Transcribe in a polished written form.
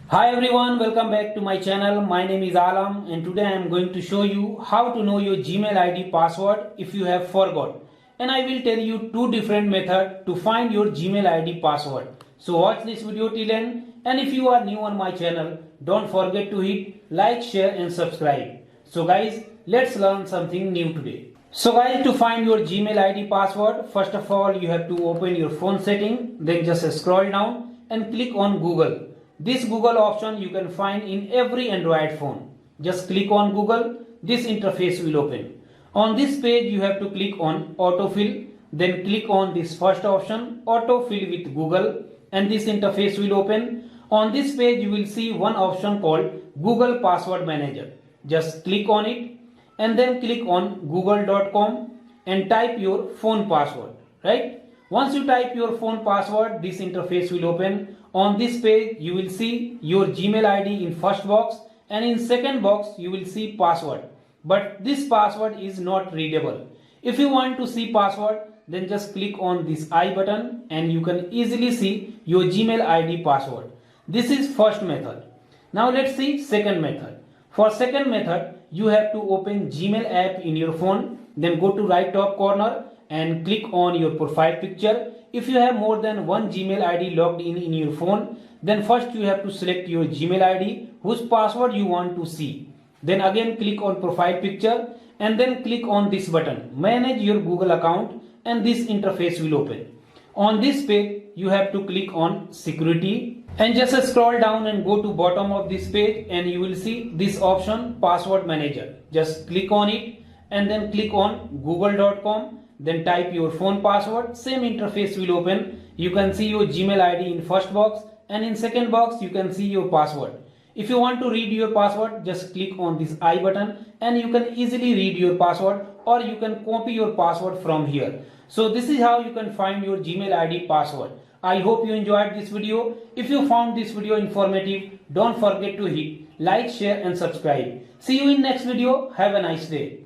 Hi everyone, welcome back to my channel. My name is Alam and today I am going to show you how to know your Gmail ID password if you have forgot. And I will tell you two different methods to find your Gmail ID password. So watch this video till end, and if you are new on my channel, don't forget to hit like, share and subscribe. So guys, let's learn something new today. So guys, to find your Gmail ID password, first of all you have to open your phone setting, then just scroll down and click on Google. This Google option you can find in every Android phone. Just click on Google, this interface will open. On this page you have to click on autofill, then click on this first option, autofill with Google, and this interface will open. On this page you will see one option called Google Password Manager. Just click on it and then click on google.com and type your phone password, right? Once you type your phone password, this interface will open. On this page you will see your Gmail ID in first box, and in second box you will see password, but this password is not readable. If you want to see password, then just click on this I button and you can easily see your Gmail ID password. This is first method. Now let's see second method. For second method, you have to open Gmail app in your phone, then go to right top corner and click on your profile picture. If you have more than one Gmail ID logged in your phone, then first you have to select your Gmail ID whose password you want to see. Then again click on profile picture and then click on this button, manage your Google account, and this interface will open. On this page you have to click on security and just scroll down and go to bottom of this page and you will see this option password manager. Just click on it and then click on google.com, then type your phone password. Same interface will open. You can see your Gmail ID in first box and in second box you can see your password. If you want to read your password, just click on this I button and you can easily read your password, or you can copy your password from here. So this is how you can find your Gmail ID password. I hope you enjoyed this video. If you found this video informative, don't forget to hit like, share and subscribe. See you in next video. Have a nice day.